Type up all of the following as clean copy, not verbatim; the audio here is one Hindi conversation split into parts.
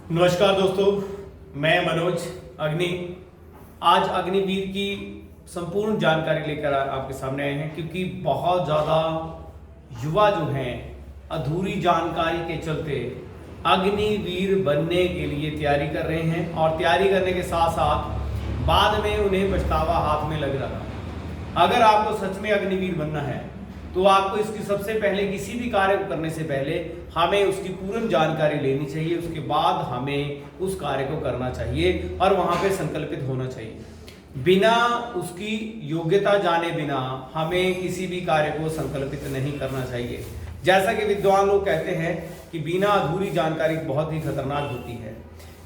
नमस्कार दोस्तों, मैं मनोज अग्नि आज अग्निवीर की संपूर्ण जानकारी लेकर आपके सामने आए हैं, क्योंकि बहुत ज़्यादा युवा जो हैं अधूरी जानकारी के चलते अग्निवीर बनने के लिए तैयारी कर रहे हैं और तैयारी करने के साथ साथ बाद में उन्हें पछतावा हाथ में लग रहा है। अगर आपको सच में अग्निवीर बनना है तो आपको इसकी सबसे पहले किसी भी कार्य को करने से पहले हमें उसकी पूर्ण जानकारी लेनी चाहिए। उसके बाद हमें उस कार्य को करना चाहिए और वहां पे संकल्पित होना चाहिए। बिना उसकी योग्यता जाने बिना हमें किसी भी कार्य को संकल्पित नहीं करना चाहिए। जैसा कि विद्वान लोग कहते हैं कि बिना अधूरी जानकारी बहुत ही खतरनाक होती है।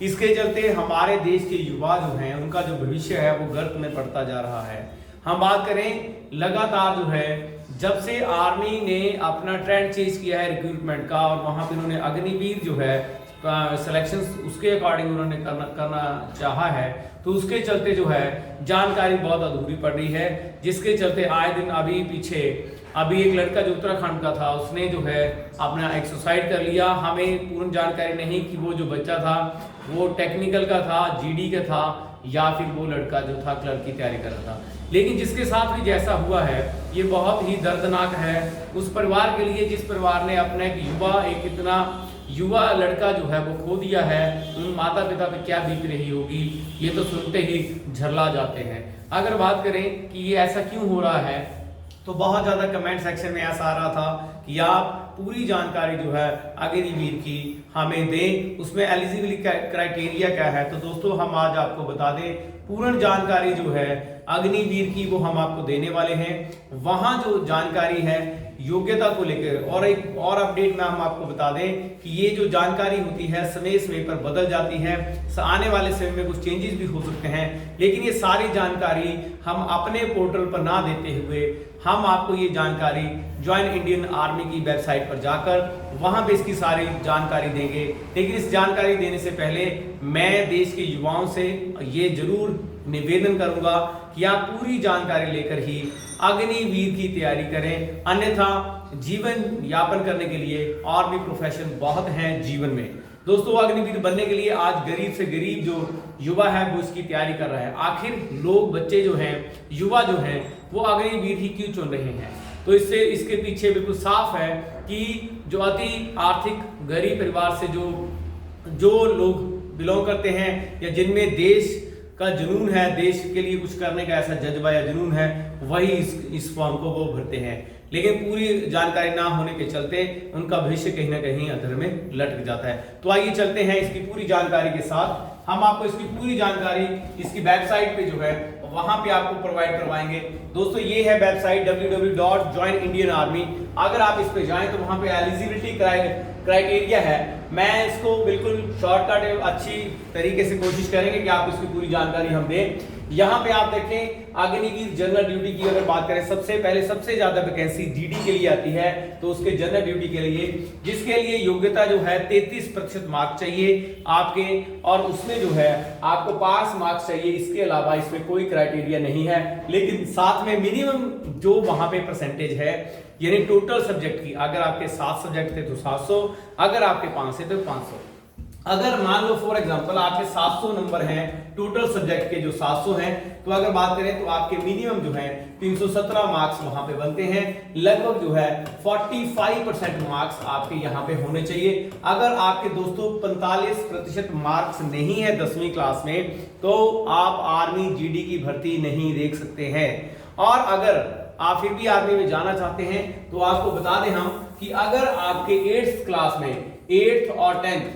इसके चलते हमारे देश के युवा जो हैं उनका जो भविष्य है वो गर्त में पड़ता जा रहा है। हम बात करें लगातार जो है जब से आर्मी ने अपना ट्रेंड चेंज किया है रिक्रूटमेंट का और वहां पे उन्होंने अग्निवीर जो है सिलेक्शन उसके अकॉर्डिंग उन्होंने करना चाहा है, तो उसके चलते जो है जानकारी बहुत अधूरी पड़ रही है। जिसके चलते आए दिन अभी एक लड़का जो उत्तराखंड का था उसने जो है अपना एक सुसाइड कर लिया। हमें पूर्ण जानकारी नहीं कि वो जो बच्चा था वो टेक्निकल का था, जीडी का था, या फिर वो लड़का जो था क्लर्क की तैयारी कर रहा था। लेकिन जिसके साथ भी जैसा हुआ है ये बहुत ही दर्दनाक है उस परिवार के लिए जिस परिवार ने अपना एक इतना युवा लड़का जो है वो खो दिया है। उन माता पिता पे क्या बीत रही होगी ये तो सुनते ही झरला जाते हैं। अगर बात करें कि ये ऐसा क्यों हो रहा है तो बहुत ज़्यादा कमेंट सेक्शन में ऐसा आ रहा था कि आप पूरी जानकारी जो है अग्निवीर की हमें दें, उसमें एलिजिबिलिटी क्राइटेरिया क्या है। तो दोस्तों हम आज आपको बता दें पूर्ण जानकारी जो है अग्निवीर की वो हम आपको देने वाले हैं। वहां जो जानकारी है योग्यता को लेकर और एक और अपडेट में हम आपको बता दें कि ये जो जानकारी होती है समय समय पर बदल जाती है। आने वाले समय में कुछ चेंजेस भी हो सकते हैं, लेकिन ये सारी जानकारी हम अपने पोर्टल पर ना देते हुए हम आपको ये जानकारी ज्वाइन इंडियन आर्मी की वेबसाइट पर जाकर वहां पे इसकी सारी जानकारी देंगे। लेकिन इस जानकारी देने से पहले मैं देश के युवाओं से ये जरूर निवेदन करूंगा कि आप पूरी जानकारी लेकर ही अग्निवीर की तैयारी करें, अन्यथा जीवन यापन करने के लिए और भी प्रोफेशन बहुत हैं जीवन में। दोस्तों अग्निवीर बनने के लिए आज गरीब से गरीब जो युवा है वो इसकी तैयारी कर रहा है। आखिर लोग बच्चे जो हैं युवा जो हैं वो अग्निवीर ही क्यों चुन रहे हैं? तो इसके पीछे बिल्कुल साफ है कि जो अति आर्थिक गरीब परिवार से जो लोग बिलोंग करते हैं या जिनमें देश का जुनून है, देश के लिए कुछ करने का ऐसा जज्बा या जुनून है, वही इस फॉर्म को वो भरते हैं। लेकिन पूरी जानकारी ना होने के चलते उनका भविष्य कहीं ना कहीं अंधेरे में लटक जाता है। तो आइए चलते हैं इसकी पूरी जानकारी के साथ। हम आपको इसकी पूरी जानकारी इसकी वेबसाइट पे जो है वहां पे आपको प्रोवाइड करवाएंगे। दोस्तों ये है वेबसाइट www.joinindianarmy। अगर आप इस पे जाएं तो वहां पे एलिजिबिलिटी क्राइटेरिया है। मैं इसको बिल्कुल शॉर्टकट अच्छी तरीके से कोशिश करेंगे कि आपको इसकी पूरी जानकारी हम दें। यहाँ पे आप देखें अग्निवीर जनरल ड्यूटी की अगर बात करें सबसे पहले सबसे ज्यादा वैकेंसी जीडी के लिए आती है, तो उसके जनरल ड्यूटी के लिए जिसके लिए योग्यता जो है 33% मार्क्स चाहिए आपके, और उसमें जो है आपको पास मार्क्स चाहिए। इसके अलावा इसमें कोई क्राइटेरिया नहीं है, लेकिन साथ में मिनिमम जो वहां पे परसेंटेज है यानी टोटल सब्जेक्ट की, अगर आपके 7 सब्जेक्ट थे तो 700, अगर आपके 5 थे तो 500। अगर मान लो फॉर एग्जांपल आपके 700 नंबर हैं टोटल सब्जेक्ट के जो 700 हैं, तो अगर बात करें तो आपके मिनिमम जो है 317 मार्क्स वहां पे बनते हैं। लगभग जो है 45% मार्क्स आपके यहाँ पे होने चाहिए। अगर आपके दोस्तों 45% मार्क्स नहीं है 10वीं क्लास में तो आप आर्मी जीडी की भर्ती नहीं देख सकते हैं। और अगर आप फिर भी आर्मी में जाना चाहते हैं तो आपको बता दें हम कि अगर आपके 8th क्लास में 8th और 10th,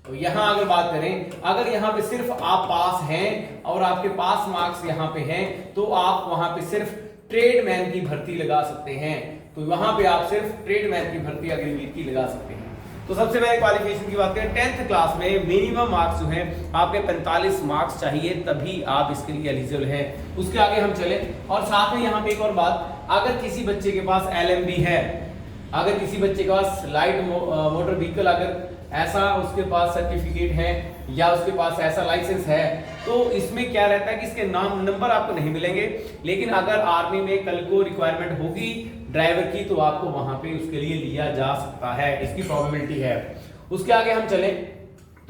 तो यहां अगर बात करें अगर यहां पे सिर्फ आप पास हैं और आपके पास मार्क्स यहां पे हैं तो आप वहां पे सिर्फ ट्रेडमैन की भर्ती लगा सकते हैं। तो वहां पे आप सिर्फ ट्रेडमैन की भर्ती अग्निवीर की लगा सकते हैं। तो सबसे पहले क्वालिफिकेशन की बात करें 10th क्लास में मिनिमम मार्क्स जो है आपके 45 मार्क्स चाहिए, तभी आप इसके लिए एलिजिबल हैं। उसके आगे हम चले और साथ में यहाँ पे एक और बात, अगर किसी बच्चे के पास LMB है, अगर किसी बच्चे के पास लाइट मोटर व्हीकल अगर ऐसा उसके पास सर्टिफिकेट है या उसके पास ऐसा लाइसेंस है, तो इसमें क्या रहता है कि इसके नाम नंबर आपको नहीं मिलेंगे। लेकिन अगर आर्मी में कल को रिक्वायरमेंट होगी ड्राइवर की तो आपको वहां पे उसके लिए लिया जा सकता है, इसकी प्रोबेबिलिटी है। उसके आगे हम चलें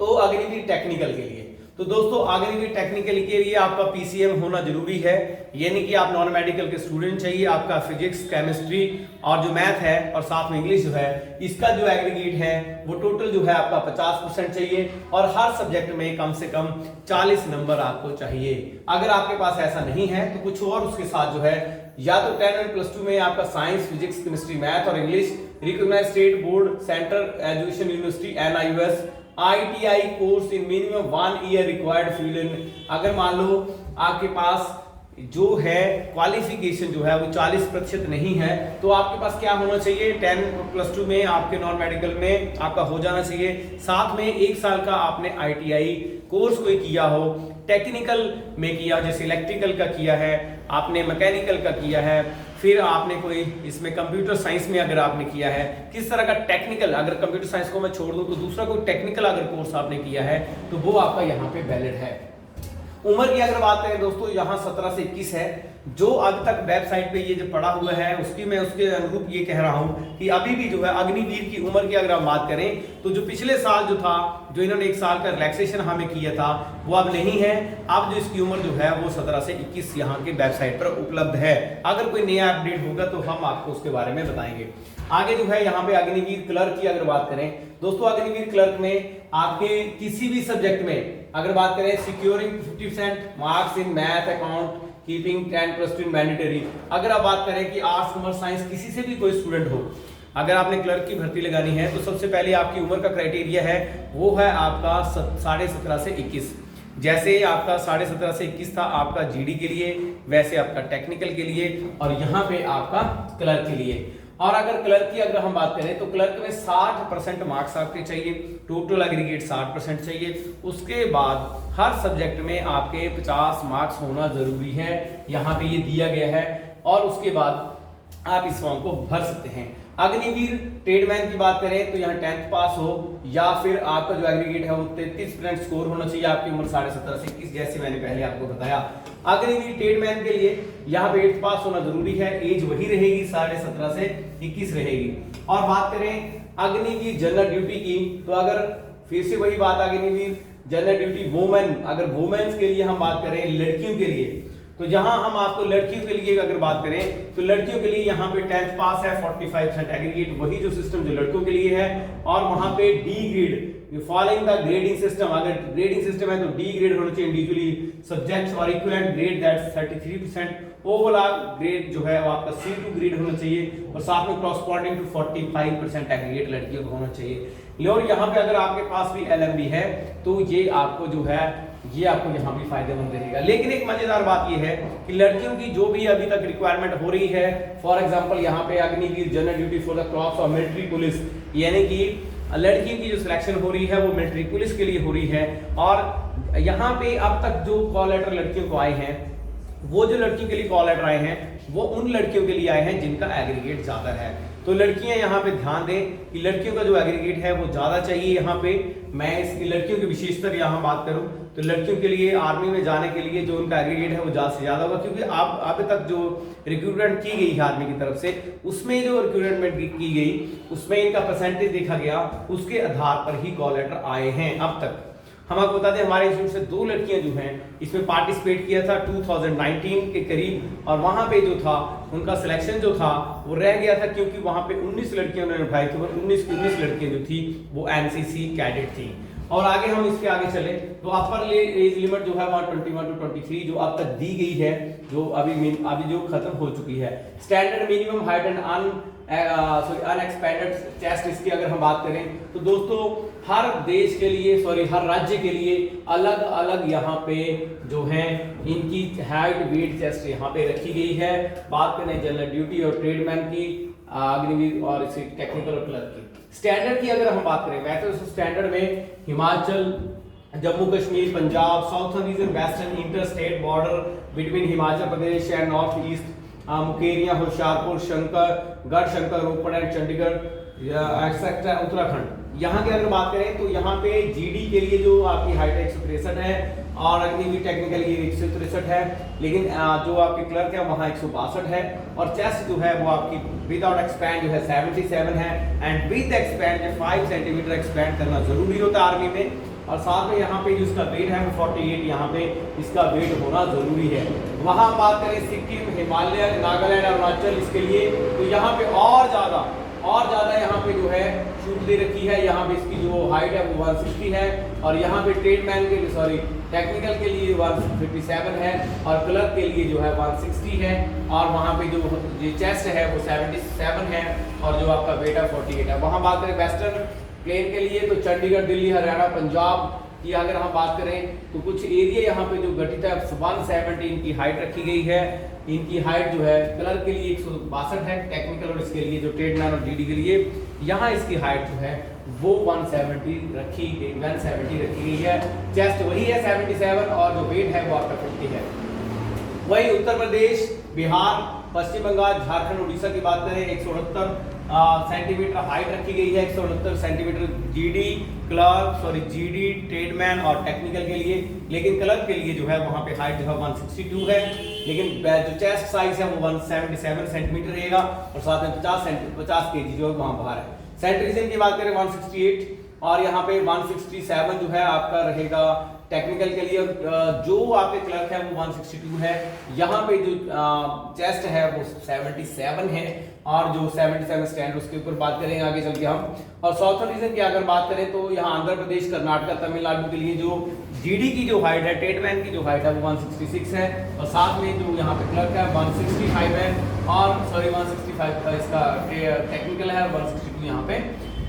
तो अग्निवीर टेक्निकल के लिए, तो दोस्तों अग्निवीर टेक्निकल के लिए आपका पीसीएम होना जरूरी है, यानी कि आप नॉन मेडिकल के स्टूडेंट चाहिए, आपका फिजिक्स, केमिस्ट्री और जो मैथ है और साथ में इंग्लिश जो है, इसका जो एग्रीगेट है वो टोटल जो है आपका 50% चाहिए और हर सब्जेक्ट में कम से कम 40 नंबर आपको चाहिए। अगर आपके पास ऐसा नहीं है तो कुछ और उसके साथ जो है, या तो 10 और +2 में आपका साइंस, फिजिक्स, केमिस्ट्री, मैथ और English recognised state board centre education university NIUS ITI course in minimum 1 year required field in. अगर मान लो आपके पास जो है क्वालिफिकेशन जो है वो 40% नहीं है तो आपके पास क्या होना चाहिए, 10 + 2 में आपके नॉन मेडिकल में आपका हो जाना चाहिए, साथ में 1 साल का आपने ITI कोर्स कोई किया हो, टेक्निकल में किया, जैसे इलेक्ट्रिकल का किया है आपने, मैकेनिकल का किया है, फिर आपने कोई इसमें कंप्यूटर साइंस में अगर आपने किया है, किस तरह का टेक्निकल, अगर कंप्यूटर साइंस को मैं छोड़ दूं तो दूसरा कोई टेक्निकल अगर कोर्स आपने किया है तो वो आपका यहाँ पे वैलिड है। उम्र की अगर बात करें दोस्तों, यहाँ 17 से 21 है, जो अब तक वेबसाइट पे ये जो पड़ा हुआ है उसकी मैं उसके अनुरूप ये कह रहा हूँ कि अभी भी जो है अग्निवीर की उम्र की अगर हम बात करें तो जो पिछले साल जो था, जो इन्होंने 1 साल का रिलैक्सेशन हमें किया था वो अब नहीं है। अब जो इसकी उम्र जो है वो 17 से 21 यहाँ के वेबसाइट पर उपलब्ध है। अगर कोई नया अपडेट होगा तो हम आपको उसके बारे में बताएंगे। आगे जो है यहाँ पे अग्निवीर क्लर्क की अगर बात करें दोस्तों, अग्निवीर क्लर्क में आपके किसी भी सब्जेक्ट में अगर बात करें, securing 50% marks in math, account, keeping 10+ mandatory. अगर आप बात करें कि आर्ट्स, कॉमर्स, साइंस किसी से भी कोई स्टूडेंट हो, अगर आपने क्लर्क की भर्ती लगानी है तो सबसे पहले आपकी उम्र का क्राइटेरिया है वो है आपका 17.5 से 21। जैसे आपका 17.5 से 21 था आपका जीडी के लिए, वैसे आपका टेक्निकल के लिए और यहाँ पे आपका क्लर्क के लिए। और अगर क्लर्क की अगर हम बात करें तो क्लर्क में 60% मार्क्स आपके चाहिए, टोटल एग्रीगेट 60% चाहिए। उसके बाद हर सब्जेक्ट में आपके 50 मार्क्स होना जरूरी है, यहाँ पे ये दिया गया है। और उसके बाद आप इस फॉर्म को भर सकते हैं। अग्निवीर ट्रेडमैन की बात करें तो यहाँ 10th पास हो या फिर आपका जो एग्रीगेट है वो 33% स्कोर होना चाहिए, आपकी उम्र 17.5 से 21 जैसे मैंने पहले आपको बताया। अग्निवीर ट्रेडमैन के लिए यहाँ पे 8th पास होना जरूरी है, एज वही रहेगी 17.5 से 21 रहेगी। और बात करें अग्निवीर जनरल ड्यूटी की तो अगर फिर से वही बात, अग्निवीर जनरल ड्यूटी वुमेन, अगर वुमेन्स के लिए हम बात करें, लड़कियों के लिए, तो जहां हम आपको लड़कियों के लिए अगर बात करें तो लड़कियों के लिए यहाँ पे 10th पास है, 45% एग्रीगेट, वही जो सिस्टम जो लड़कों के लिए है। और वहां पे D grade following the grading system, अगर ग्रेडिंग सिस्टम है तो डी ग्रेड होना चाहिए इंडिविजुअली सब्जेक्ट्स और equivalent grade that's 33%। Overall grade जो है वो आपका C2 ग्रेड होना चाहिए और साथ में कॉरस्पॉन्डिंग टू 45% एग्रीगेट लड़कियों को होना चाहिए। और यहाँ पे अगर आपके पास भी LMB है तो ये आपको जो है ये आपको यहाँ भी फायदेमंद रहेगा। लेकिन एक मजेदार बात ये है कि लड़कियों की जो भी अभी तक रिक्वायरमेंट हो रही है, फॉर एग्जांपल यहाँ पे Agniveer general duty for the crops और मिलिट्री पुलिस, यानी कि लड़कियों की जो सिलेक्शन हो रही है वो मिलिट्री पुलिस के लिए हो रही है। और यहाँ पे अब तक जो कॉल लेटर लड़कियों को आए हैं, वो जो लड़कियों के लिए कॉल लेटर आए हैं वो उन लड़कियों के लिए आए हैं जिनका एग्रीगेट ज्यादा है। तो लड़कियां यहाँ पे ध्यान दें कि लड़कियों का जो एग्रीगेट है वो ज्यादा चाहिए। यहाँ पे मैं इसकी लड़कियों की विशेषतर यहाँ बात करूं तो लड़कियों के लिए आर्मी में जाने के लिए जो उनका एग्रीगेट है वो ज्यादा से ज्यादा होगा, क्योंकि आप अभी तक जो रिक्रूटमेंट की गई है आर्मी की तरफ से, उसमें जो रिक्रूटमेंट की गई उसमें इनका परसेंटेज देखा गया, उसके आधार पर ही कॉल लेटर आए हैं। अब तक हम आपको बता दें हमारे इंस्टीट्यूट से 2 लड़कियां जो हैं इसमें पार्टिसिपेट किया था 2019 के करीब, और वहां पे जो था उनका सिलेक्शन जो था वो रह गया था, क्योंकि वहां पे 19 लड़कियां उन्होंने उठाई थी और 19 की 19 लड़कियां जो थी वो NCC कैडेट थी। और आगे हम इसके आगे चले तो अपर एज लिमिट जो है 121 to 23 जो अब तक दी गई है, जो अभी जो खत्म हो चुकी है। Standard minimum height and unexpanded chest, इसकी अगर हम बात करें तो दोस्तों हर देश के लिए हर राज्य के लिए अलग अलग यहाँ पे जो है इनकी हाइट, वेट, चेस्ट यहाँ पे रखी गई है। बात करें जनरल ड्यूटी और ट्रेडमैन की, अग्निवीर और इसी टेक्निकल और क्लर्क की। स्टैंडर्ड की अगर हम बात करें वैसे तो स्टैंडर्ड में Himachal, Jammu Kashmir, Punjab, southern reason, western, inter state border between Himachal Pradesh and north east, Mukerian, Hoshiarpur, Garhshankar, Ropar and Chandigarh etcetera, Uttarakhand. यहाँ की अगर बात करें तो यहाँ पे जीडी के लिए जो आपकी हाइट 163 है और अग्निवीर टेक्निकल की 163 है, लेकिन जो आपके क्लर्क है वहाँ 162 है। और चेस्ट जो है वो आपकी विदाउट एक्सपैंड जो है 77 है and with expand 5 centimetre expand करना जरूरी होता है आर्मी में। और साथ में यहाँ पे जो इसका वेट है वो 48 यहाँ पे इसका वेट होना जरूरी है। वहाँ बात करें सिक्किम, हिमालय, नागालैंड, अरुणाचल, इसके लिए तो यहाँ पे और ज़्यादा यहाँ पे जो है छूट दे रखी है। यहाँ पे इसकी जो हाइट है वो 160 है और यहाँ पे ट्रेडमैन के लिए टेक्निकल के लिए 157 है और क्लर्क के लिए जो है 160 है और वहाँ पे जो चेस्ट है वो 77 है और जो आपका वेट है 48 है। वहाँ बात करें वेस्टर्न प्लेन के लिए तो चंडीगढ़, दिल्ली, हरियाणा, पंजाब की अगर हम बात करें तो कुछ एरिया यहाँ पे जो गठित है 170 इनकी हाइट रखी गई है। इनकी हाइट जो है क्लर्क के लिए 162 है, टेक्निकल और इसके लिए जो ट्रेडमैन और डीडी के लिए यहाँ इसकी हाइट जो है वो 170 रखी गई है। चेस्ट वही है 77 और जो वेट है वो आपका 50 है। वही उत्तर प्रदेश, बिहार, पश्चिम बंगाल, झारखंड, उड़ीसा की बात करें 169 सेंटीमीटर हाइट रखी गई है। 169 सेंटीमीटर जीडी ट्रेडमैन और टेक्निकल के लिए, लेकिन क्लर्क के लिए जो है वहाँ पे हाइट जो है 162 है, लेकिन जो चेस्ट साइज है वो 177 सेंटीमीटर रहेगा और साथ में 50 केजी जो है वहाँ बाहर है। सेंट्रीजन की बात करें 168 और यहाँ पे 167 जो है आपका रहेगा टेक्निकल के लिए। जो आपके क्लर्क है वो 162 है। यहाँ पे जो चेस्ट है वो 77 है और जो 77 स्टैंड उसके ऊपर बात करेंगे आगे चल के हम। और साउथर्न रीजन की अगर बात करें तो यहाँ आंध्र प्रदेश, कर्नाटक, तमिलनाडु के लिए जो जीडी की जो हाइट है, ट्रेडमैन की जो हाइट है वो 166 है और साथ में जो यहाँ पे क्लर्क है 165 है और 165 इसका टेक्निकल है, 162 यहाँ पे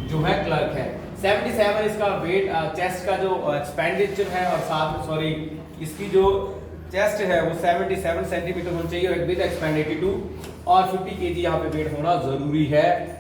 जो है क्लर्क है। 77 इसका वेट चेस्ट का जो एक्सपेंडिचर है और साथ में इसकी जो चेस्ट है वो 77 सेंटीमीटर होना चाहिए और विद एक्सपेंड 82 और 50 केजी यहाँ पे वेट होना जरूरी है।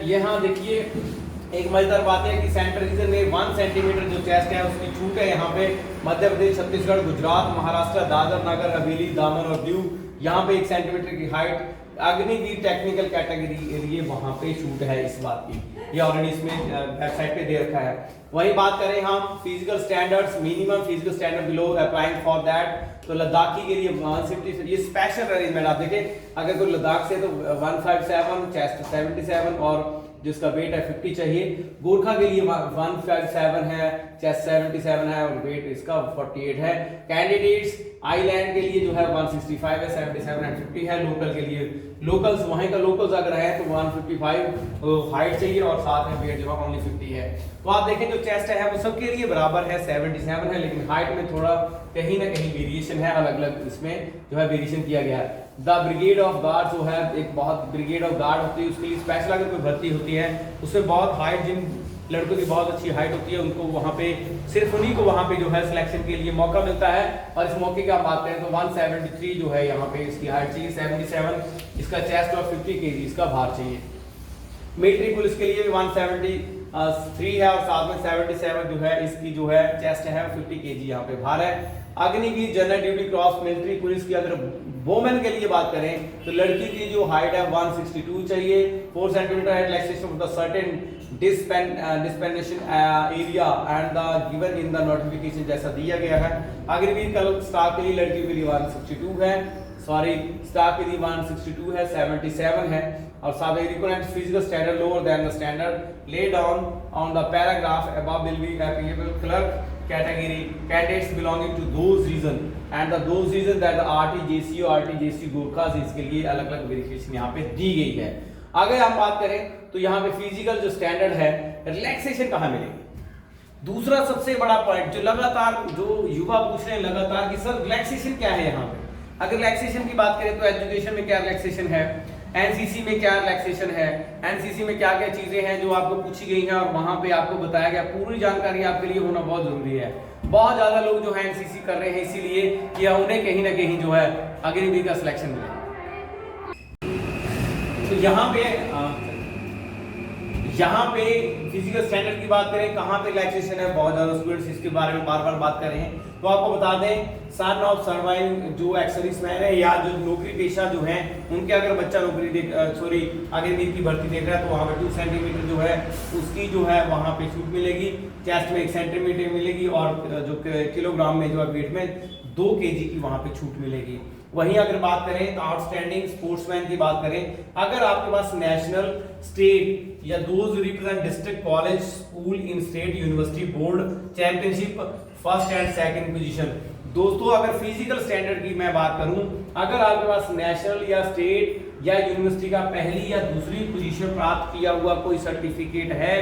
यहाँ देखिए एक मजेदार बात है कि सेंट्रल रीजन में 1 सेंटीमीटर जो चेस्ट है उसकी छूट है। यहाँ पे मध्य प्रदेश, छत्तीसगढ़, गुजरात, महाराष्ट्र, दादर नगर हवेली, दामन और दीव यहाँ पे 1 सेंटीमीटर की हाइट अग्निवीर टेक्निकल कैटेगरी के लिए वहां पे छूट है इस बात की, ये ऑलरेडी इसमें वेबसाइट पे दे रखा है। वही बात करें हम physical standards, minimum physical standard below applying for that तो लद्दाखी के लिए 160, ये स्पेशल अरेंजमेंट आप देखें अगर कोई लद्दाख से तो 157, चेस्ट 77 और जिसका वेट है 50 चाहिए। गोरखा के लिए 157 है, चेस्ट 77 है और वेट इसका 48 है। कैंडिडेट्स आइलैंड के लिए जो है 165 है, 77 एंड 50 है। लोकल के लिए लोकल्स वहीं का लोकल्स अगर है तो 155 हाइट चाहिए और साथ में वेट जो है ओनली 50 है। तो आप देखें जो चेस्ट है वो सबके लिए बराबर है 77 है, लेकिन हाइट में थोड़ा कहीं ना कहीं वेरिएशन है, अलग अलग इसमें जो है वेरिएशन किया गया है। द ब्रिगेड ऑफ गार्ड जो है एक बहुत ब्रिगेड ऑफ गार्ड होती है, उसके लिए स्पेशल अगर कोई भर्ती होती है उसमें बहुत हाइट, जिन लड़कों की बहुत अच्छी हाइट होती है उनको वहाँ पे सिर्फ उन्हीं को वहाँ पे जो है सिलेक्शन के लिए मौका मिलता है। और इस मौके की आप बात करें तो 173 जो है यहाँ पे इसकी हाइट चाहिए, 77 इसका चेस्ट और 50 केजी इसका भार चाहिए। मिलिट्री पुलिस के लिए भी 173 है और साथ में 77 जो है इसकी जो है चेस्ट है 50 केजी यहाँ पे भार है। Agniveer, general duty cross, military police की अगर वोमेन के लिए बात करें तो लड़की की जो हाइट है 162 चाहिए, 4 सेंटीमीटर है, relaxation of the certain dispensation area and the given in the notification जैसा दिया गया है। अग्निवीर कल स्टाफ के लिए लड़कियों के लिए 162 है, स्टाफ के लिए 162 है, 77 है और साथ ही recognised physical standard lower than the standard laid on the paragraph above will be applicable clerk category candidates belonging to those region and those region that the RTJC और RTJC गोरखा इसके लिए अलग अलग वेरिफिकेशन यहाँ पे दी गई है। अगर हम बात करें तो यहाँ पे फिजिकल जो स्टैंडर्ड है, रिलैक्सेशन कहाँ मिलेगी? दूसरा सबसे बड़ा पॉइंट जो लगातार जो युवा पूछ रहे हैं लगातार कि सर रिलैक्सेशन क्या है यहाँ पे। अगर रिलैक्सेशन की बात करें तो एजुकेशन में क्या रिलैक्सेशन है, एनसीसी में क्या रिलैक्सेशन है, एनसीसी में क्या क्या चीजें हैं जो आपको पूछी गई हैं और वहां पे आपको बताया गया, पूरी जानकारी आपके लिए होना बहुत जरूरी है। बहुत ज्यादा लोग जो है एनसीसी कर रहे हैं इसीलिए कि उन्हें कहीं ना कहीं जो है अग्निवीर का सिलेक्शन मिले। तो यहाँ पे फिजिकल स्टैंडर्ड की बात करें कहाँ पे रिलैक्सेशन है, बहुत ज्यादा स्टूडेंट्स इसके बारे में बार बार बात कर रहे हैं। तो आपको बता दें सन ऑफ सर्वाइव जो एक्सर्विसमैन है या जो नौकरी पेशा जो है उनके अगर बच्चा नौकरी अग्निवीर की भर्ती देख रहा है तो वहाँ पे 2 सेंटीमीटर जो है उसकी जो है वहाँ पे छूट मिलेगी, चेस्ट में 1 सेंटीमीटर मिलेगी और जो किलोग्राम में जो है वेट में 2 केजी की वहाँ पे छूट मिलेगी। वहीं अगर बात करें तो आउटस्टैंडिंग स्पोर्ट्समैन की बात करें, अगर आपके पास नेशनल, स्टेट या those represent district, college, school in state, university, board championship first and second position. दोस्तों अगर फिजिकल स्टैंडर्ड की मैं बात करूं, अगर आपके पास नेशनल या स्टेट या यूनिवर्सिटी का पहली या दूसरी पोजीशन प्राप्त किया हुआ कोई सर्टिफिकेट है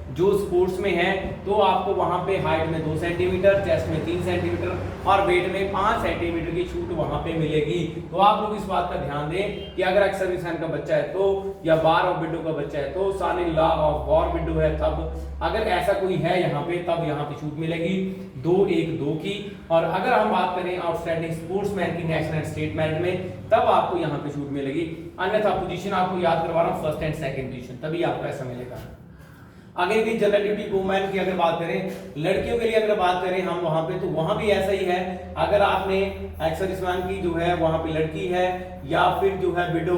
जो स्पोर्ट्स में है, तो आपको वहां पे हाइट में 2 सेंटीमीटर, चेस्ट में 3 सेंटीमीटर और वेट में 5 सेंटीमीटर की छूट वहां पे मिलेगी। तो आप लोग इस बात का ध्यान दें कि अगर एक्स सर्विसमैन का बच्चा है तो, या बार ऑफ विडो का बच्चा है तो, son in law of war widow है तब, अगर ऐसा कोई है यहाँ पे तब यहाँ पे छूट मिलेगी 2-1-2 की। और अगर हम बात करें आउटस्टैंडिंग स्पोर्ट्समैन की नेशनल स्टेट मेरिट में, तब आपको यहाँ पे छूट मिलेगी। अन्यथा पोजीशन आपको याद करवा रहा हूँ फर्स्ट एंड सेकंड पोजीशन, तभी आपको ऐसा मिलेगा। आगे की जनरल ड्यूटी वुमेन की अगर बात करें, लड़कियों के लिए अगर बात करें हम वहां पे, तो वहां भी ऐसा ही है। अगर आपने एक्स सर्विसमैन की जो है वहां पे लड़की है, या फिर जो है window,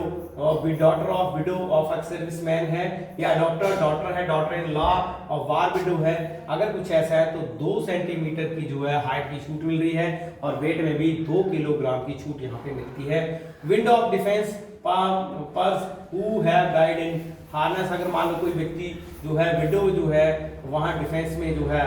daughter of window of ex serviceman है, या डॉटर है, daughter in law of war window है, अगर कुछ ऐसा है तो 2 सेंटीमीटर की जो है हाइट की छूट मिल रही है और वेट में भी 2 किलोग्राम की छूट यहाँ पे मिलती है। Wind of defence purse who have died in harness, अगर मान लो कोई व्यक्ति जो है विडो जो है वहां डिफेंस में जो है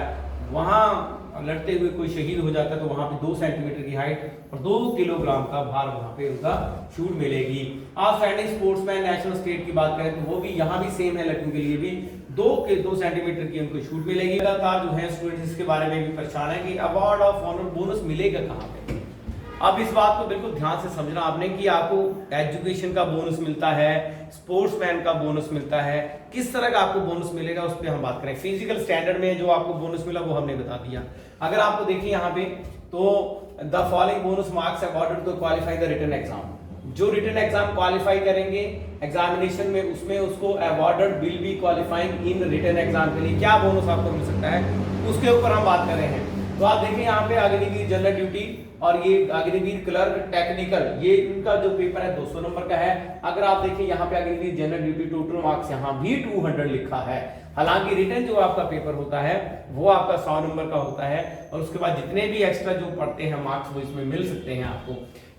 वहां लड़ते हुए कोई शहीद हो जाता है, तो वहां पे 2 सेंटीमीटर की हाइट और 2 किलोग्राम का भार वहां पे उनका छूट मिलेगी। आउटस्टैंडिंग स्पोर्ट्समैन नेशनल स्टेट की बात करें तो वो भी यहाँ भी सेम है, लड़कियों के लिए भी 2 सेंटीमीटर की उनको छूट मिलेगी। लगातार जो है स्टूडेंट्स इसके बारे में भी परेशान है कि अवार्ड ऑफ ऑनर बोनस मिलेगा कहाँ पे। अब इस बात को बिल्कुल ध्यान से समझना आपने कि आपको एजुकेशन का बोनस मिलता है, स्पोर्ट्समैन का बोनस मिलता है, किस तरह का आपको बोनस मिलेगा उस पर हम बात करें। फिजिकल स्टैंडर्ड में जो आपको बोनस मिला वो हमने बता दिया। अगर आपको देखिए यहाँ पे तो the following bonus marks awarded to qualify the written exam. जो रिटन एग्जाम क्वालिफाई करेंगे एग्जामिनेशन में, उसमें उसको awarded will be qualifying in written exam के लिए क्या बोनस आपको मिल सकता है, उसके ऊपर हम बात कर रहे हैं। तो आप देखिए यहाँ पे अग्निवीर जनरल ड्यूटी और ये अग्निवीर क्लर्क टेक्निकल, ये इनका जो पेपर है 200 नंबर का है। अगर आप देखिए यहाँ पे Agniveer general duty total marks यहाँ भी 200 लिखा है। हालांकि रिटन जो आपका पेपर होता है वो आपका 100 नंबर का होता है, और उसके बाद जितने भी एक्स्ट्रा जो पढ़ते हैं मार्क्स वो इसमें मिल सकते हैं आपको।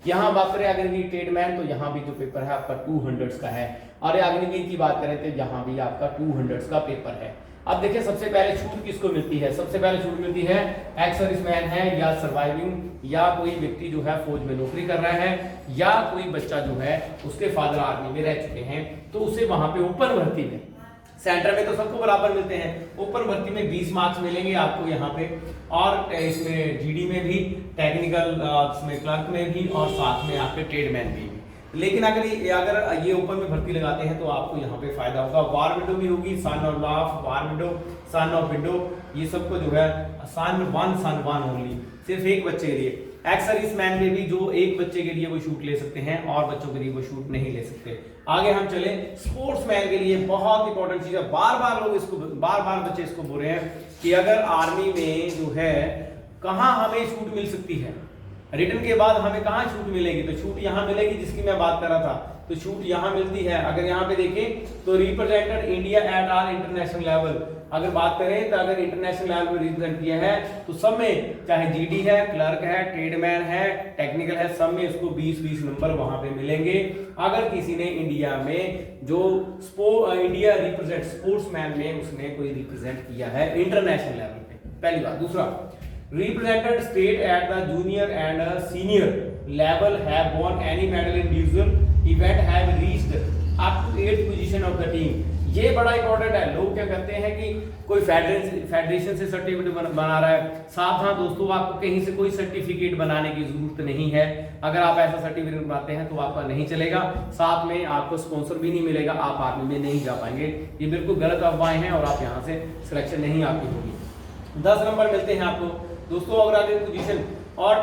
यहाँ बात करें अग्निवीर ट्रेडमैन, तो यहाँ भी जो पेपर है आपका 200 का है, और अग्निवीर की बात करें तो यहाँ भी आपका 200 का पेपर है। अब देखिए सबसे पहले छूट किसको मिलती है, सबसे पहले छूट मिलती है एक्स सर्विसमैन है, या सर्वाइविंग, या कोई व्यक्ति जो है फौज में नौकरी कर रहा है, या कोई बच्चा जो है उसके फादर आर्मी में रह चुके हैं, तो उसे वहां पे ओपन भर्ती में, सेंटर में तो सबको बराबर मिलते हैं, ओपन भर्ती में 20 मार्क्स मिलेंगे आपको यहाँ पे, और इसमें जीडी में भी, टेक्निकल इसमें क्लर्क में भी, और साथ में आपके ट्रेडमैन भी। लेकिन अगर ये ओपन में भर्ती लगाते हैं तो आपको यहाँ पे फायदा होगा। वार विडो भी होगी, son of law, war window, son of window, ये सबको जो है सन वन ओनली, सिर्फ एक बच्चे के लिए। एक्स सर्विसमैन में भी जो एक बच्चे के लिए वो शूट ले सकते हैं, और बच्चों के लिए वो शूट नहीं ले सकते। आगे हम चले, स्पोर्ट्समैन के लिए बहुत इंपॉर्टेंट चीज है, बार बार बच्चे इसको बोल रहे हैं कि अगर आर्मी में जो है कहाँ हमें छूट मिल सकती है, रिटर्न के बाद हमें कहाँ छूट मिलेगी, तो छूट यहाँ मिलेगी जिसकी मैं बात कर रहा था, तो छूट यहाँ मिलती है। अगर यहाँ पे देखें तो represented India at all international level, अगर बात करें तो अगर इंटरनेशनल लेवल में रिप्रेजेंट किया है तो सब में, चाहे जीडी है, क्लर्क है, ट्रेडमैन है, टेक्निकल है, सब में उसको 20-20 नंबर वहां पे मिलेंगे। अगर किसी ने इंडिया में जो इंडिया रिप्रेजेंट स्पोर्ट्समैन में उसने कोई रिप्रेजेंट किया है इंटरनेशनल लेवल पे, पहली बात। दूसरा, represented state at the junior and senior level have won any medal in individual event, have reached up to 8th position of the team। ये बड़ा इंपॉर्टेंट है। लोग क्या करते हैं कि कोई फेडरेशन से सर्टिफिकेट बना रहा है, सावधान दोस्तों, आपको कहीं से कोई सर्टिफिकेट बनाने की जरूरत नहीं है। अगर आप ऐसा सर्टिफिकेट बनाते हैं तो आपका नहीं चलेगा, साथ में आपको स्पॉन्सर भी नहीं मिलेगा, आप आर्मी में नहीं जा पाएंगे। ये बिल्कुल गलत अफवाहें हैं और आप यहाँ से सिलेक्शन नहीं आपकी होगी। 10 नंबर मिलते हैं आपको दोस्तों। अगर आगे पोजीशन और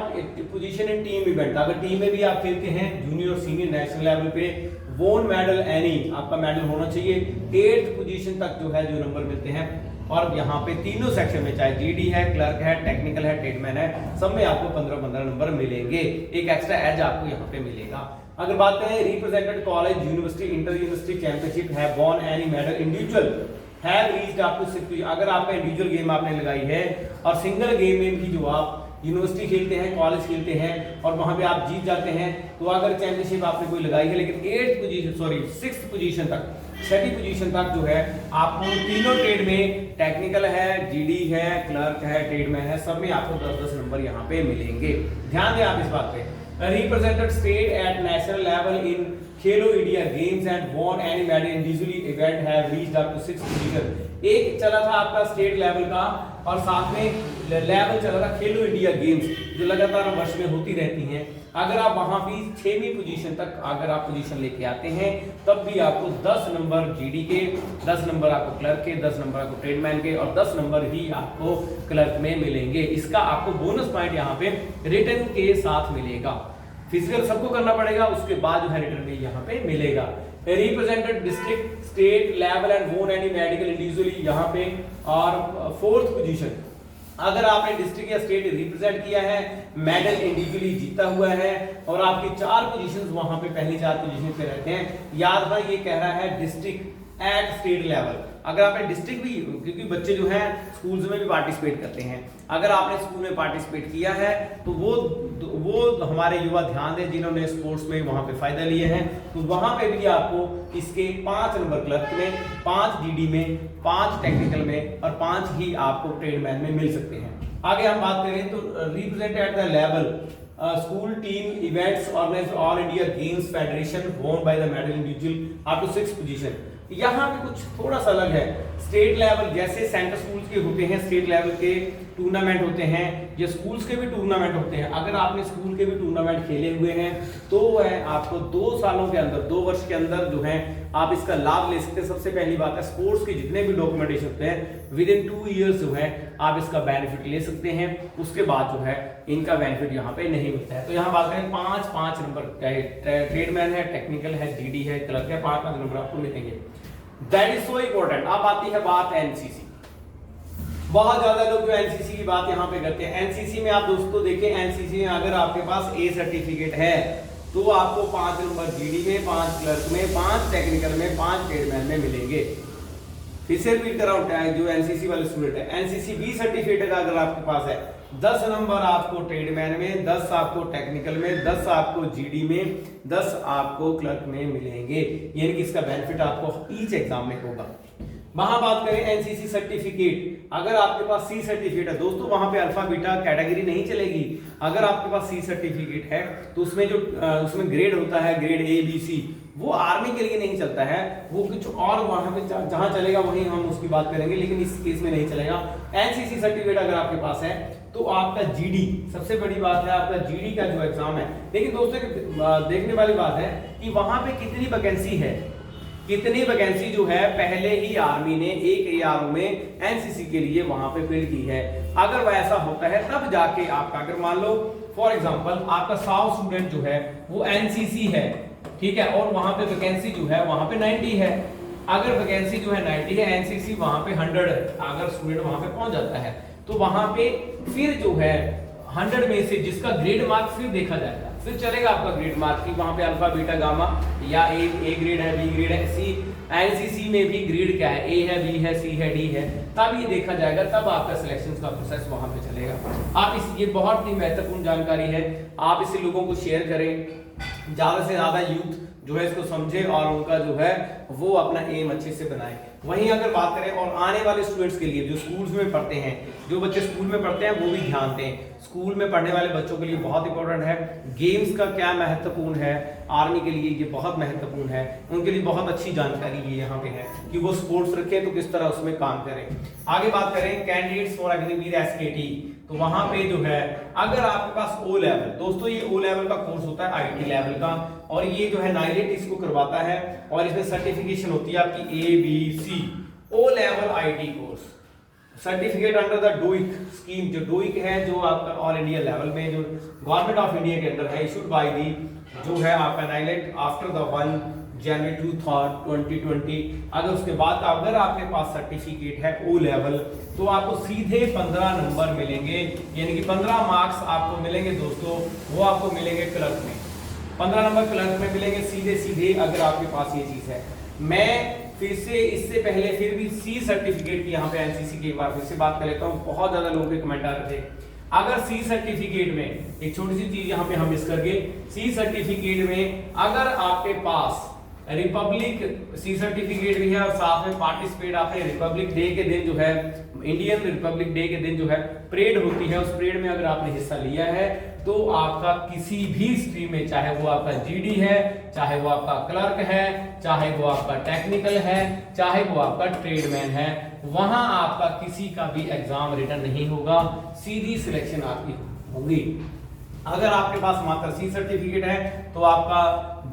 पोजीशन इन टीम इवेंट, अगर टीम में भी आप खेलते हैं जूनियर और सीनियर नेशनल लेवल पे, वोन मेडल एनी, आपका मेडल होना चाहिए। 8th पोजीशन तक जो है जो नंबर मिलते हैं, और यहाँ पे तीनों सेक्शन में, चाहे जीडी है, क्लर्क है, टेक्निकल है, ट्रेडमैन है, सब में आपको 15-15 नंबर मिलेंगे। एक एक्स्ट्रा एज आपको यहाँ पे मिलेगा। अगर बात करें represented college, university, inter university championship है, won any medal individual have reached up to 60। अगर आपका इंडिविजुअल गेम आपने लगाई है और सिंगल गेम में भी जो आप यूनिवर्सिटी खेलते हैं, कॉलेज खेलते हैं और वहां पे आप जीत जाते हैं, तो अगर चैंपियनशिप आपने कोई लगाई है, लेकिन 6th पोजीशन तक, 6वीं पोजीशन तक जो है आपको तीनों ट्रेड में, टेक्निकल है, जीडी है, क्लर्क है, ट्रेडमैन है, सब में आपको 10-10 नंबर यहाँ पे मिलेंगे। ध्यान दें आप इस बात पे। Represented state at national level in Khelo India games and won any medal individually event have reached up to 6th position. एक चला था आपका स्टेट लेवल का और साथ में लेवल चला था खेलो इंडिया गेम्स, जो लगातार वर्ष में होती रहती हैं। अगर आप वहां भी 6वीं पोजीशन तक अगर आप पोजीशन लेके आते हैं, तब भी आपको 10 नंबर जीडी के, 10 नंबर आपको क्लर्क के, 10 नंबर आपको ट्रेडमैन के और 10 नंबर ही आपको क्लर्क में मिलेंगे। इसका आपको बोनस पॉइंट यहाँ पे रिटर्न के साथ मिलेगा। फिजिकल सबको करना पड़ेगा, उसके बाद जो है रिटर्न में यहाँ पे मिलेगा। Represented district, state level and वोन एनी मेडिकल इंडिविजुअली यहाँ पे, और 4th पोजीशन अगर आपने डिस्ट्रिक्ट या स्टेट रिप्रेजेंट किया है, मेडल इंडिविजुअली जीता हुआ है और आपकी 4 पोजीशंस वहां पे पहली 4 पोजीशन पे रहते हैं। याद रखना ये कह रहा है डिस्ट्रिक्ट एट स्टेट लेवल। अगर आपने डिस्ट्रिक्ट भी, क्योंकि बच्चे जो हैं स्कूल्स में भी पार्टिसिपेट करते हैं, अगर आपने स्कूल में पार्टिसिपेट किया है तो वो हमारे युवा ध्यान दें जिन्होंने स्पोर्ट्स में वहां पे फायदा लिए हैं, तो वहां पे भी आपको इसके 5 नंबर क्लर्क में, 5 जीडी में, 5 टेक्निकल में और 5 ही आपको ट्रेडमैन में मिल सकते हैं। आगे हम बात करें तो represent at the level school team events organised all India games federation won by the medal individual up to 6th position. यहाँ पे कुछ थोड़ा सा अलग है। स्टेट लेवल जैसे सेंटर स्कूल्स के होते हैं, स्टेट लेवल के टूर्नामेंट होते हैं, ये स्कूल्स के भी टूर्नामेंट होते हैं। अगर आपने स्कूल के भी टूर्नामेंट खेले हुए हैं तो है आपको 2 सालों के अंदर, 2 वर्ष के अंदर जो है आप इसका लाभ ले सकते हैं। सबसे पहली बात है स्पोर्ट्स के जितने भी डॉक्यूमेंटेशन होते हैं विद इन 2 इयर्स जो है आप इसका बेनिफिट ले सकते हैं। उसके बाद जो है इनका बेनिफिट यहाँ पे नहीं मिलता है। तो यहाँ बात करें 5 नंबर ट्रेडमैन है, टेक्निकल है, जीडी है, क्लर्क है, 5 नंबर आपको मिलेंगे। That is so important. अब आती है बात एनसीसी। बहुत ज्यादा लोग जो एनसीसी की बात यहाँ पे करते हैं। एनसीसी में आप दोस्तों देखें, एनसीसी में अगर आपके पास ए सर्टिफिकेट है तो आपको 5 नंबर जीडी में, 5 क्लर्क में, 5 टेक्निकल में, 5 ट्रेडमैन में मिलेंगे। फिर से रिपीट कर रहा हूं, जो एनसीसी वाले स्टूडेंट है, एनसीसी बी सर्टिफिकेट अगर आपके पास है, 10 नंबर आपको ट्रेडमैन में, 10 आपको टेक्निकल में, 10 आपको जीडी में, 10 आपको क्लर्क में मिलेंगे। यानी कि इसका बेनिफिट आपको ईच एग्जाम में होगा। वहां बात करें एनसीसी सर्टिफिकेट, अगर आपके पास सी सर्टिफिकेट है दोस्तों, वहां पे अल्फा बीटा कैटेगरी नहीं चलेगी। अगर आपके पास सी सर्टिफिकेट है तो उसमें जो उसमें ग्रेड होता है, ग्रेड ए बी सी, वो आर्मी के लिए नहीं चलता है, वो कुछ और वहां पे जहां चलेगा वहीं हम उसकी बात करेंगे, लेकिन इस केस में नहीं चलेगा। एनसीसी सर्टिफिकेट अगर आपके पास है तो आपका जीडी, सबसे बड़ी बात है आपका जीडी का जो एग्जाम है। लेकिन दोस्तों देखने वाली बात है कि वहां पे कितनी वैकेंसी है, कितनी वैकेंसी जो है पहले ही आर्मी ने एक ARO में एनसीसी के लिए वहां पे फिल की है। अगर वैसा होता है तब जाके आपका, अगर मान लो फॉर एग्जांपल आपका 100 स्टूडेंट जो है वो एनसीसी है, ठीक है, और वहां पे वैकेंसी जो है वहां पे 90 है। अगर वैकेंसी जो है 90 है, एनसीसी वहां पे 100 है, अगर स्टूडेंट वहां पे पहुंच जाता है तो वहां पे फिर जो है 100 में से जिसका ग्रेड मार्क फिर देखा जाएगा, फिर चलेगा आपका ग्रेड मार्क की वहां पे अल्फा बीटा गामा या ए ग्रेड है, बी ग्रेड है, सी। एनसीसी में भी ग्रेड क्या है, ए है, बी है, सी है, डी है, तब ये देखा जाएगा, तब आपका सिलेक्शन का प्रोसेस वहां पे चलेगा। आप ये बहुत ही महत्वपूर्ण जानकारी है, आप इसे लोगों को शेयर करें, ज्यादा से ज्यादा यूथ जो है इसको समझे और उनका जो है वो अपना एम अच्छे से बनाए। वहीं अगर बात करें और आने वाले स्टूडेंट्स के लिए जो स्कूल्स में पढ़ते हैं, जो बच्चे स्कूल में पढ़ते हैं वो भी ध्यान दें। स्कूल में पढ़ने वाले बच्चों के लिए बहुत इंपॉर्टेंट है, गेम्स का क्या महत्वपूर्ण है, आर्मी के लिए ये बहुत महत्वपूर्ण है, उनके लिए बहुत अच्छी जानकारी ये यहाँ पे है कि वो स्पोर्ट्स रखें तो किस तरह उसमें काम करें। आगे बात करें कैंडिडेट्स फॉर अग्निवीर एसकेटी, तो वहां पे जो है अगर आपके पास ओ लेवल, दोस्तों ये ओ लेवल का कोर्स होता है आईटी लेवल का, और ये जो है नाइलेट इसको करवाता है और इसमें सर्टिफिकेशन होती है आपकी ABC O level IT course certificate under the DOEACC scheme. जो डोइक है जो आपका ऑल इंडिया लेवल में जो गवर्नमेंट ऑफ इंडिया के अंदर है, इशूड बाय दी जो है आपका नाइलेट आफ्टर द 1 जनवरी 2020। अगर उसके बाद अगर आपके पास सर्टिफिकेट है ओ लेवल तो आपको सीधे 15 नंबर मिलेंगे, यानी कि 15 मार्क्स आपको मिलेंगे दोस्तों, वो आपको मिलेंगे क्लर्क में, 15 नंबर क्लर्क में मिलेंगे सीधे अगर आपके पास ये चीज है। मैं फिर से इससे पहले फिर भी सी सर्टिफिकेट की यहाँ पे एनसीसी की एक बार फिर से बात कर लेता हूँ। बहुत ज्यादा लोगों के कमेंट आ रहे थे अगर सी सर्टिफिकेट में एक छोटी सी चीज यहाँ पे हम मिस करके, सी सर्टिफिकेट में अगर आपके पास रिपब्लिक सी सर्टिफिकेट भी है और साथ में पार्टिसिपेट आपने रिपब्लिक डे के दिन जो है, इंडियन रिपब्लिक डे के दिन जो है परेड होती है, उस परेड में अगर आपने हिस्सा लिया है तो आपका किसी भी स्ट्रीम में, चाहे वो आपका जीडी है, चाहे वो आपका क्लर्क है, चाहे वो आपका टेक्निकल है, चाहे वो आपका ट्रेडमैन है, वहां आपका किसी का भी एग्जाम रिटर्न नहीं होगा, सीधी सिलेक्शन आपकी होगी। अगर आपके पास मात्र सी सर्टिफिकेट है तो आपका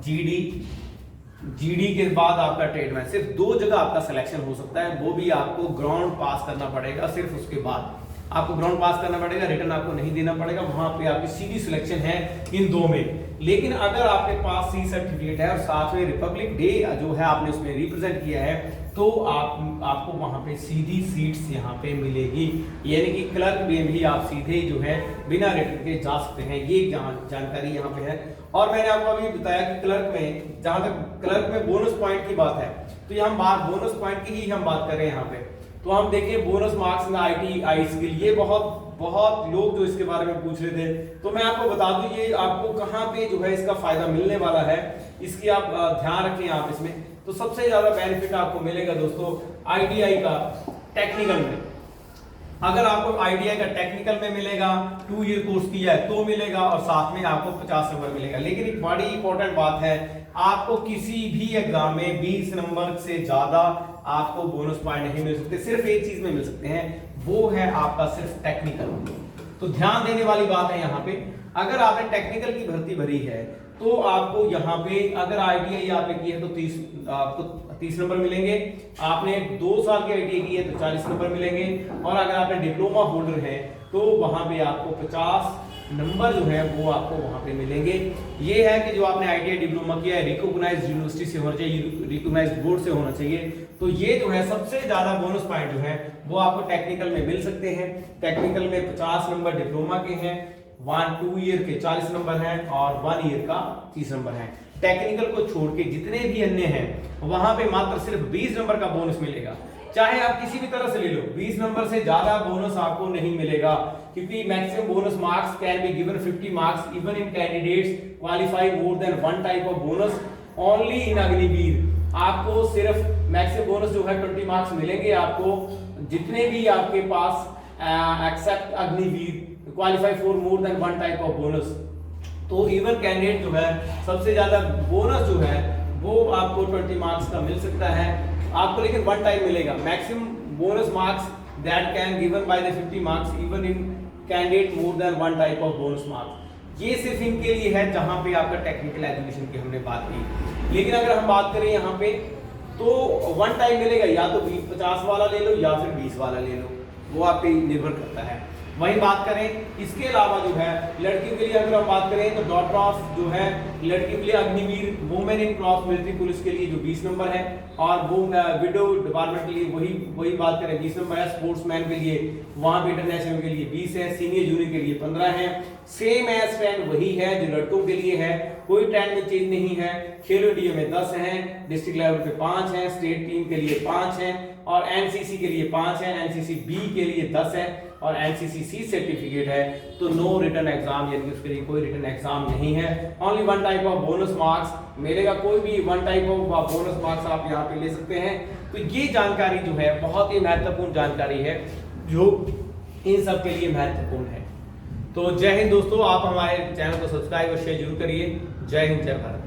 जीडी के बाद आपका ट्रेडमैन, सिर्फ 2 जगह आपका सिलेक्शन हो सकता है, वो भी आपको ग्राउंड पास करना पड़ेगा, सिर्फ उसके बाद आपको ग्राउंड पास करना पड़ेगा, रिटर्न आपको नहीं देना पड़ेगा, वहां पे आपकी सीधी सिलेक्शन है इन 2 में। लेकिन अगर आपके पास सी सर्टिफिकेट है और साथ में रिपब्लिक डे जो है आपने उसमें रिप्रेजेंट किया है तो आपको वहां पे सीधी सीट्स यहाँ पे मिलेगी, यानी कि क्लर्क में भी आप सीधे जो है बिना रिटर्न के जा सकते हैं। ये जानकारी यहाँ पे है। और मैंने आपको अभी बताया कि क्लर्क में, जहां तक क्लर्क में बोनस पॉइंट की बात है तो यहाँ बोनस पॉइंट की ही हम बात कर रहे हैं यहाँ पे। तो हम देखिए bonus marks in ITI skill, ये बहुत लोग जो इसके बारे में पूछ रहे थे, तो मैं आपको बता दूं ये आपको कहाँ पे जो है इसका फायदा मिलने वाला है, इसकी आप ध्यान रखें आप इसमें। तो सबसे ज्यादा बेनिफिट आपको मिलेगा दोस्तों ITI का टेक्निकल में। अगर आपको ITI का टेक्निकल में मिलेगा, 2 ईयर कोर्स किया है तो मिलेगा, और साथ में आपको 50 नंबर मिलेगा। लेकिन एक बड़ी इंपॉर्टेंट बात है, आपको किसी भी एग्जाम में 20 नंबर से ज्यादा आपको बोनस पॉइंट नहीं मिल सकते, सिर्फ एक चीज में मिल सकते हैं, वो है आपका सिर्फ टेक्निकल। तो ध्यान देने वाली बात है यहाँ पे, अगर आपने टेक्निकल की भर्ती भरी है तो आपको यहाँ पे अगर ITI आपने की है तो आपको 30 नंबर मिलेंगे, आपने 2 साल की ITI की है तो 40 नंबर मिलेंगे, और अगर आपने डिप्लोमा होल्डर है तो वहां पे आपको 50 नंबर जो है वो आपको वहां पे मिलेंगे। ये है कि जो आपने ITI डिप्लोमा किया है रिकॉग्नाइज्ड यूनिवर्सिटी से होना चाहिए, रिकॉग्नाइज्ड बोर्ड से होना चाहिए, तो ये जो है सबसे ज्यादा बोनस पॉइंट जो है वो आपको टेक्निकल में मिल सकते हैं। टेक्निकल में 50 नंबर डिप्लोमा के हैं, 2 ईयर के 40 नंबर हैं और 1 ईयर का 30 नंबर है। टेक्निकल को छोड़ के जितने भी अन्य हैं वहां पे मात्र सिर्फ 20 नंबर का बोनस मिलेगा, चाहे आप किसी भी तरह से ले लो, 20 नंबर से ज्यादा बोनस आपको नहीं मिलेगा, क्योंकि maximum bonus marks can be given 50 marks even in candidates qualify more than 1 type of bonus only in Agniveer. आपको सिर्फ मैक्सिमम बोनस जो है 20 मार्क्स मिलेंगे आपको, जितने भी आपके पास except Agniveer qualify for more than 1 type of bonus. तो इवन कैंडिडेट जो है सबसे ज्यादा बोनस जो है वो आपको 20 मार्क्स का मिल सकता है आपको, लेकिन 1 टाइम मिलेगा। Maximum bonus marks that can given by the 50 marks even in candidate more than 1 type of bonus marks. ये सिर्फ इनके लिए है जहां पे आपका टेक्निकल एजुकेशन की हमने बात की। लेकिन अगर हम बात करें यहाँ पे तो 1 टाइम मिलेगा, या तो 50 वाला ले लो या फिर 20 वाला ले लो, वो आप पे निर्भर करता है। वही बात करें इसके अलावा जो है लड़कियों के लिए अगर हम बात करें तो डॉटर ऑफ जो है लड़कियों के लिए Agniveer women in cross military police के लिए जो 20 नंबर है, और वो विडो डिपार्टमेंट के लिए वही बात करें 20 नंबर है। स्पोर्ट्समैन के लिए वहां पे इंटरनेशनल के लिए 20 है, सीनियर जूनियर के लिए 15 है। सेम एज ट्रेंड वही है जो लड़कों के लिए है, कोई ट्रेंड में चेंज नहीं है। खेलो इंडिया में 10 हैं, डिस्ट्रिक्ट लेवल पे 5 हैं, स्टेट टीम के लिए 5 हैं, और एनसीसी के लिए 5 हैं, एनसीसी बी के लिए 10 है, और एनसीसी सी सर्टिफिकेट है तो नो रिटर्न एग्जाम, यानी कि उसके लिए कोई रिटर्न एग्जाम नहीं है। Only 1 type of bonus marks मिलेगा, कोई भी 1 टाइप ऑफ बोनस मार्क्स आप यहाँ पे ले सकते हैं। तो ये जानकारी जो है बहुत ही महत्वपूर्ण जानकारी है जो इन सब के लिए महत्वपूर्ण है। तो जय हिंद दोस्तों, आप हमारे चैनल को सब्सक्राइब और शेयर जरूर करिए। जय हिंद, जय भारत।